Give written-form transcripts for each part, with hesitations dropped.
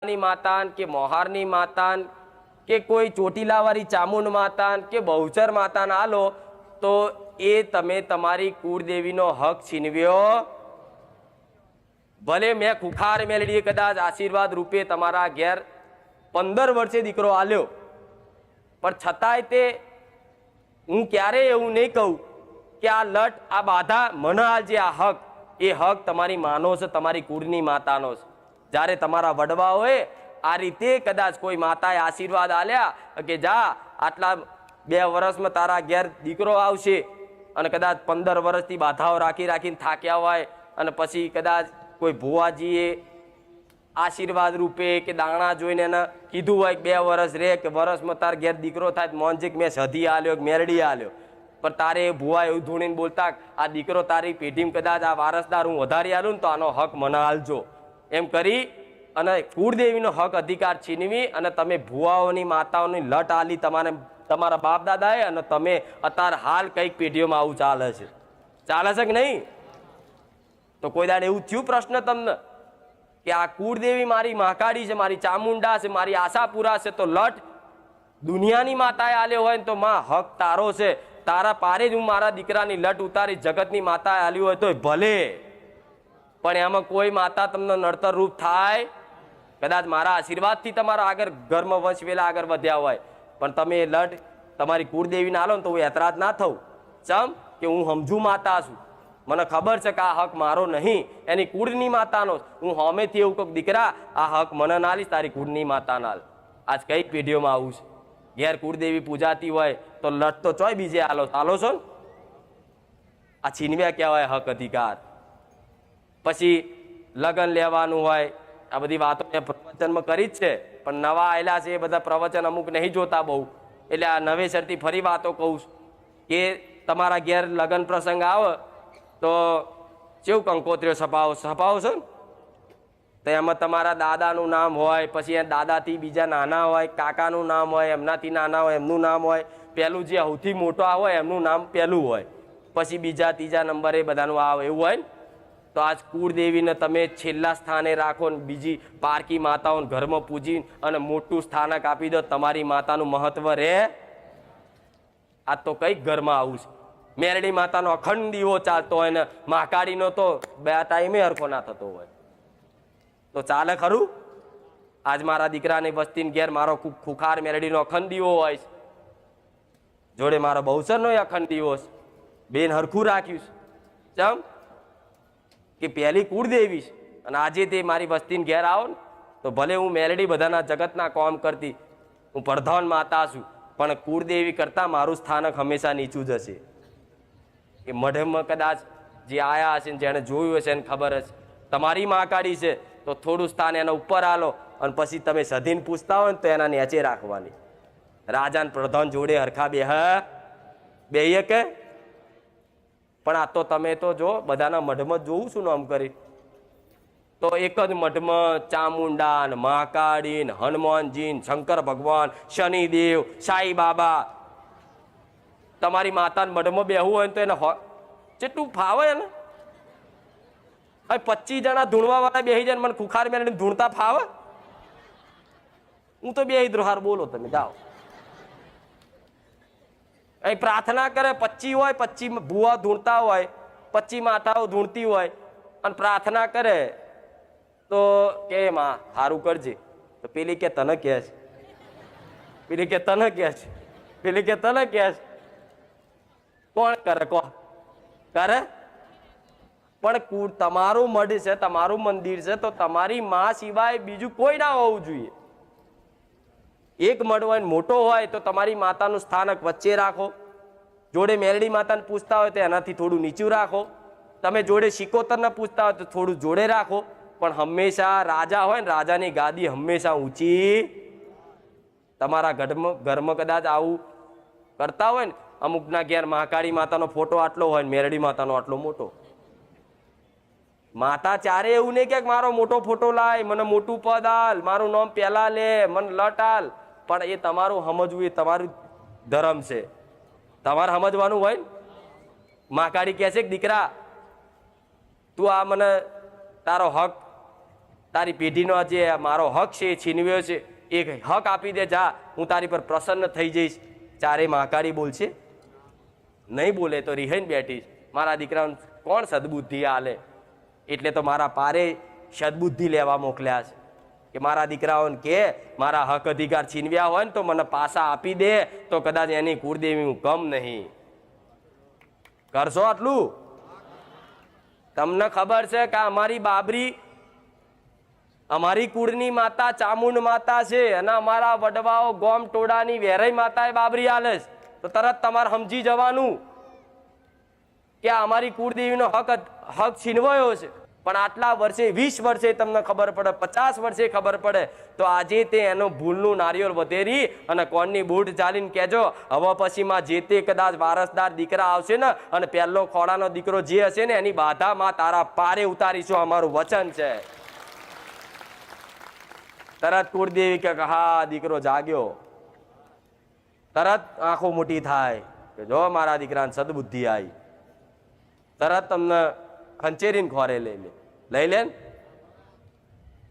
ની માતા કે મોહારની માતા કે કોઈ ચોટીલાવાળી ચામુંડ માતા કે બહુચર માતાને આલો તો એ તમે તમારી કુળદેવીનો હક છીનવ્યો. ભલે મેં ખુખાર મેલડીએ કદાચ આશીર્વાદ રૂપે તમારા ઘેર 15 વર્ષે દીકરો આલ્યો, પણ છતાંય તે હું ક્યારેય એવું નહીં કહું કે આ લટ આ બાધા મને આજે આ હક, એ હક તમારી માનો છે, તમારી કુળની માતાનો છે. જ્યારે તમારા વડવાઓએ આ રીતે કદાચ કોઈ માતાએ આશીર્વાદ આલ્યા કે જા આટલા 2 વર્ષમાં તારા ઘેર દીકરો આવશે, અને કદાચ 15 વર્ષથી બાધાઓ રાખી રાખીને થાક્યા હોય અને પછી કદાચ કોઈ ભુવાજીએ આશીર્વાદ રૂપે કે દાણા જોઈને એને કીધું હોય કે 2 વર્ષ રે કે વર્ષમાં તાર ઘેર દીકરો થાય, મોનજીક મેં સધી આલ્યો કે મેરડી આલ્યો, પણ તારે ભુવા એવું ધૂણીને બોલતા આ દીકરો તારી પેઢીમાં કદાચ આ વારસદાર હું વધારી આલું ને તો આનો હક મને આલજો, એમ કરી અને કુળદેવીનો હક અધિકાર છીનવી અને તમે ભુવાઓની માતાઓની લટ આલી તમારા બાપ દાદાએ, અને તમે અત્યારે હાલ કઈક પેઢીઓમાં આવું ચાલે છે. ચાલે છે કે નહીં? તો કોઈ દાડે એવું થયું પ્રશ્ન તમને કે આ કુળદેવી મારી મહાકાળી છે, મારી ચામુંડા છે, મારી આશાપુરા છે, તો લટ દુનિયાની માતાએ આલ્યો હોય ને તો માં હક તારો છે, તારા પારે જ હું મારા દીકરાની લટ ઉતારી જગતની માતાએ આલ્યું હોય તો ભલે, પણ એમાં કોઈ માતા તમને નડતર રૂપ થાય. કદાચ મારા આશીર્વાદથી તમારા આગળ ઘરમાં વંશ વેલા આગળ વધ્યા હોય, પણ તમે એ લટ તમારી કુળદેવીને આલો ને તો હું એતરાજ ના થઉં. ચમ કે હું સમજુ માતા છું, મને ખબર છે કે આ હક મારો નહીં, એની કુળની માતાનો. હું હોમેથી એવું કહું દીકરા આ હક મને ના આલીશ, તારી કુળની માતા ના આલ. આજ કઈક પેઢીઓમાં આવું છે. ઘેર કુળદેવી પૂજાતી હોય તો લટ તો ચોય બીજે આલો છો ને. આ છીનવ્યા કહેવાય હક અધિકાર. પછી લગ્ન લેવાનું હોય, આ બધી વાતો મેં પ્રવચનમાં કરી જ છે, પણ નવા આવેલા છે એ બધા પ્રવચન અમુક નહીં જોતા બહુ, એટલે આ નવેસરથી ફરી વાતો કહું કે તમારા ઘેર લગ્ન પ્રસંગ આવે તો કેવું કંકોત્રીઓ છપાવો છો ને, તો એમાં તમારા દાદાનું નામ હોય, પછી એ દાદાથી બીજા નાના હોય, કાકાનું નામ હોય, એમનાથી નાના હોય એમનું નામ હોય, પહેલું જે સૌથી મોટો હોય એમનું નામ પહેલું હોય, પછી બીજા ત્રીજા નંબરે બધાનું આવે, એવું હોય ને. તો આજ કુળદેવીને તમે છેલ્લા સ્થાને રાખો ને બીજી પારકી માતાઓને ઘરમાં પૂજી અને મોટું સ્થાનક આપી દો, તમારી માતાનું મહત્વ રહે? આ તો કઈક ઘરમાં આવું છે. મેરડી માતાનો અખંડ દીવો ચાલતો હોય ને મહાકાળીનો તો 2 ટાઈમે હરખો ના થતો હોય, તો ચાલે ખરું? આજ મારા દીકરાની વસ્તીને ઘેર મારો ખુખાર મેરડીનો અખંડ દીવો હોય છે, જોડે મારો બહુચરનો અખંડ દીવો છે, બેન હરખું રાખ્યું છે. ચમ કે પહેલી કુળદેવી છે, અને આજે તે મારી વસ્તીને ઘેર આવો ને તો ભલે હું મેલડી બધાના જગતના કામ કરતી, હું પ્રધાન માતા છું, પણ કુળદેવી કરતાં મારું સ્થાનક હંમેશા નીચું જ હશે. કે મઢમાં કદાચ જે આયા હશે ને જેણે જોયું હશે એને ખબર હશે, તમારી મહાકાળી છે તો થોડું સ્થાન એના ઉપર આલો, અને પછી તમે સધીને પૂછતા હોય ને તો એના નીચે રાખવાની. રાજાને પ્રધાન જોડે હરખા બેહીએ કે? પણ આ તો તમે તો જો બધાના મઢમાં જોઉં છું ને આમ કરી, તો એક જ મઢમાં ચામુંડા ને મહાકાળી ને હનુમાનજી ને શંકર ભગવાન, શનિદેવ, સાઈ બાબા, તમારી માતાને મઢમાં બેહવું હોય ને તો એને કેટલું ફાવે ને. 25 જણા ધૂણવા વાળા બેહી જાય, મને ખુખાર મેળવીને ધૂણતા ફાવે? હું તો બેહી દ્રોહાર, બોલો તમે જાઓ. અહીં પ્રાર્થના કરે 25 હોય, 25 ભુવા ધૂણતા હોય, 25 માતાઓ ધૂણતી હોય, અને પ્રાર્થના કરે તો કે માં સારું કરજે, તો પેલી કે તને કહે છે, પેલી કે તને કહે છે, પેલી કે તને કહે છે. કોણ કરે? કોણ કરે? પણ તમારું મઢ છે, તમારું મંદિર છે, તો તમારી માં સિવાય બીજું કોઈ ના હોવું જોઈએ. એક મઢ હોય મોટો હોય તો તમારી માતાનું સ્થાનક વચ્ચે રાખો, જોડે મેરડી માતાને પૂછતા હોય તો એનાથી થોડું નીચું રાખો, તમે જોડે શિકોતરને પૂછતા હોય તો થોડું જોડે રાખો, પણ હંમેશા રાજા હોય ને રાજાની ગાદી હંમેશા ઊંચી. તમારા ઘરમાં કદાચ આવું કરતા હોય ને, અમુકના ઘેર મહાકાળી માતાનો ફોટો આટલો હોય ને મેરડી માતાનો આટલો મોટો. માતા ચારે એવું નહીં કે મારો મોટો ફોટો લાય, મને મોટું પદ આલ, મારું નામ પેલા લે, મને લટ આલ, પણ એ તમારું સમજવું, એ તમારું ધર્મ છે, તમારે સમજવાનું હોય. મહાકાળી કહે છે કે દીકરા તું આ મને તારો હક તારી પેઢીનો જે મારો હક છે એ છીનવ્યો છે, એ હક આપી દે, જા, હું તારી પર પ્રસન્ન થઈ જઈશ. ચારે મહાકાળી બોલશે? નહીં બોલે તો રિહાઈને બેઠીશ. મારા દીકરાને કોણ સદબુદ્ધિ આલે? એટલે તો મારા પારે સદબુદ્ધિ લેવા મોકલ્યા છે કે મારા દીકરાઓને કે મારા હક અધિકાર છીનવ્યા હોય ને તો મને પાછા આપી દે, તો કદાચ એની કુળદેવી હું કમ નહીં. કરશો આટલું? તમને ખબર છે કે અમારી બાબરી અમારી કુળની માતા ચામુંડ માતા છે, અને અમારા વડવાઓ ગોમ ટોળાની વેરાઈ માતાએ બાબરી આલે છે. તો તરત તમારે સમજી જવાનું કે અમારી કુળદેવીનો હક છીનવાયો છે. પણ આટલા વર્ષે, 20 વર્ષે તમને ખબર પડે, 50 વર્ષે ખબર પડે, તો આજે તે એનો ભૂલનું નારિયેળ વધેરી અને કોણની બૂટ ચાલીને કહેજો, હવે પછીમાં જે તે કદાચ વારસદાર દીકરા આવશે ને, અને પહેલો ખોડાનો દીકરો જે હશે ને, એની બાધામાં તારા પારે ઉતારીશું, અમારું વચન છે. તરત કુળદેવી કે હા દીકરો જાગ્યો. તરત આંખો મોટી થાય કે જો મારા દીકરાને સદબુદ્ધિ આવી. તરત તમને ખંચેરીને ખોરે લઈ લે.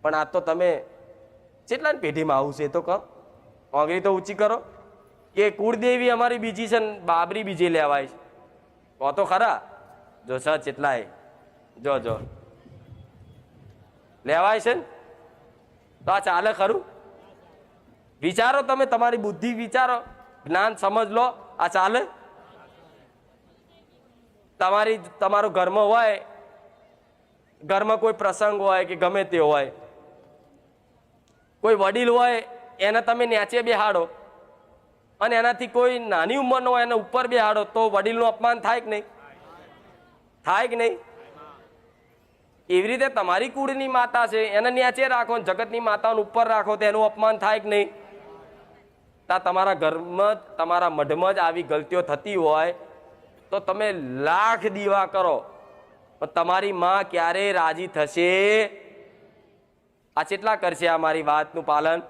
પણ આ તો તમે કેટલાની પેઢીમાં આવું છે? તો કહો, આંગળી તો ઊંચી કરો કે કુળદેવી અમારી બીજી છે ને બાબરી બીજી લેવાય છે. કહો તો ખરા. જો સચ એટલાય જો લેવાય છે ને, તો આ ચાલે ખરું? વિચારો તમે, તમારી બુદ્ધિ વિચારો, જ્ઞાન સમજ લો. આ ચાલે? તમારું ઘરમાં હોય, ઘરમાં કોઈ પ્રસંગ હોય કે ગમે તે હોય, કોઈ વડીલ હોય એને તમે નીચે બેહાડો અને એનાથી કોઈ નાની ઉંમરનો હોય એને ઉપર બેહાડો, તો વડીલનું અપમાન થાય કે નહીં? થાય કે નહીં? એવી રીતે તમારી કુળની માતા છે એને નીચે રાખો, જગતની માતાને ઉપર રાખો, તો એનું અપમાન થાય કે નહીં? તમારા ઘરમાં, તમારા મઢમાં જ આવી ગલતીઓ થતી હોય તો તમે લાખ દીવા કરો, પણ તમારી માં ક્યારે રાજી થશે? આ કેટલા કરશે આ મારી વાતનું પાલન?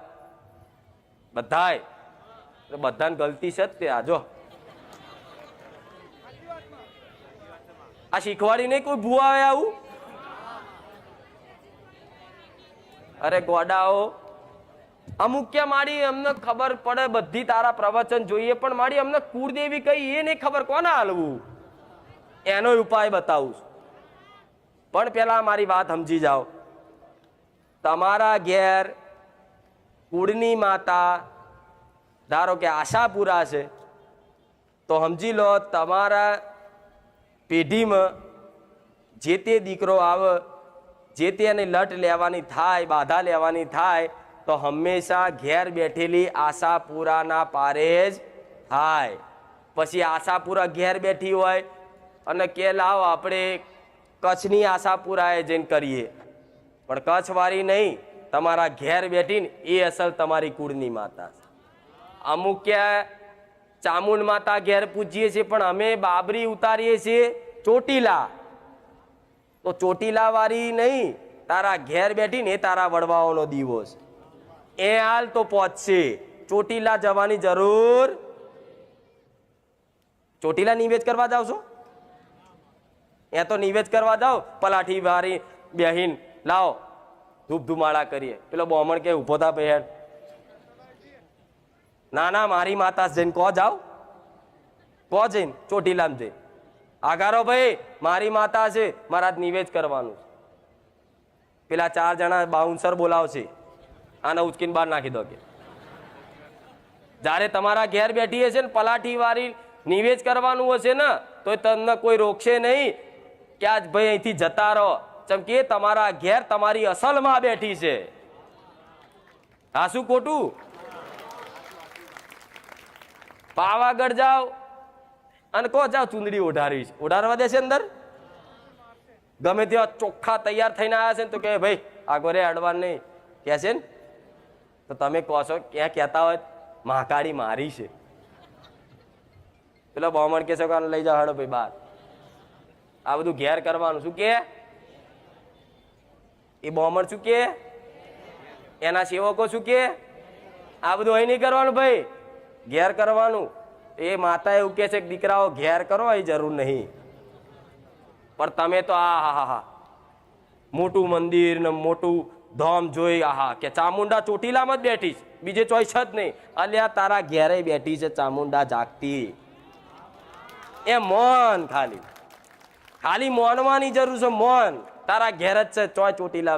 બધાય. બધાને ગલતી છે જ તે. આ જો આ શીખવાડી નહીં કોઈ ભૂવા આવે આવું? અરે ગોડાઓ, અમુક ક્યાં માડી અમને ખબર પડે બધી, તારા પ્રવચન જોઈએ, પણ માડી અમને કુળદેવી કઈ એ નહીં ખબર, કોને હાલવું? એનો ઉપાય બતાવું. પણ પેલા મારી વાત સમજી જાઓ. તમારા ઘેર કુળની માતા ધારો કે આશાપુરા છે, તો સમજી લો તમારા પેઢીમાં જે તે દીકરો આવે, જે તેને લટ લેવાની થાય, બાધા લેવાની થાય, તો હંમેશા ઘેર બેઠેલી આશાપુરાના પારે જ થાય. પછી આશાપુરા ઘેર બેઠી હોય અને કે લાવ આપણે કચ્છની આશાપુરાએ જઈને કરીએ, પણ કચ્છવાળી નહીં, તમારા ઘેર બેઠીને એ અસલ તમારી કુળની માતા છે. અમુક ક્યાં ચામુંડ માતા ઘેર પૂજીએ છીએ, પણ અમે બાબરી ઉતારીએ છીએ ચોટીલા, તો ચોટીલા વાળી નહીં, તારા ઘેર બેઠીને એ તારા વડવાઓનો દીવો છે. એ હાલ તો પહોંચશે. ચોટીલા જવાની જરૂર. ચોટીલા નિવેદ કરવા જાવ છો? એ તો નિવેદ કરવા જાઓ, પલાઠી વારી બેહીન લાવો, ધૂપ ધુમાડા કરીએ. પેલો બ્રાહ્મણ કે ઉભો થા પહેર. ના મારી માતા જઈને કહો જાઓ, કહો જઈને ચોટીલામ જઈ આગારો ભાઈ મારી માતા છે, મારા નિવેદ કરવાનું. પેલા 4 જણા બાઉન્સર બોલાવશે, આને ઉચકીને બહાર નાખી દો. કે જ્યારે તમારા ઘેર બેઠી હશે ને પલાઠી વાળી નિવેદ કરવાનું હશે ને, તો તમને કોઈ રોકશે નહીં કે આજ ભાઈ અહીંથી જતા રહો, જેમ કે તમારા ઘેર તમારી અસલમાં બેઠી છે. આ શું ખોટું? પાવાગઢ જાઓ અને કહો જાઓ ચુંદડી ઓઢારીશ, ઓઢારવા દેશે અંદર? ગમે ત્યાં ચોખ્ખા તૈયાર થઈને આવ્યા છે ને તો કે ભાઈ આગો રે અડવા નહીં કે છે ને, તો તમે કહો છો ક્યાં કહેતા હોય મહાકાળી મારી છે. પેલો બ્રાહ્મણ કે છે લઈ જાઓ હડો ભાઈ બહાર. આ બધું ઘેર કરવાનું. શું કે એ બ્રાહ્મણ શું કે, એના સેવકો શું કે, આ બધું અહીં નહીં કરવાનું ભાઈ, ઘેર કરવાનું. એ માતા એવું કે છે કે દીકરાઓ ઘેર કરો, એ જરૂર નહીં. પણ તમે તો આ હા મોટું મંદિર ને મોટું ધોમ જોઈ આહા કે ચામુંડા ચોટીલામાં જ બેઠી છે, બીજે ચોઈસ જ નહીં. અલ્યા તારા ઘેરે બેઠી છે ચામુંડા જાગતી. એ મોન ખાલી મોનવાની જરૂર છે. મોન તારા ઘેર જ છે, ચોય ચોટીલા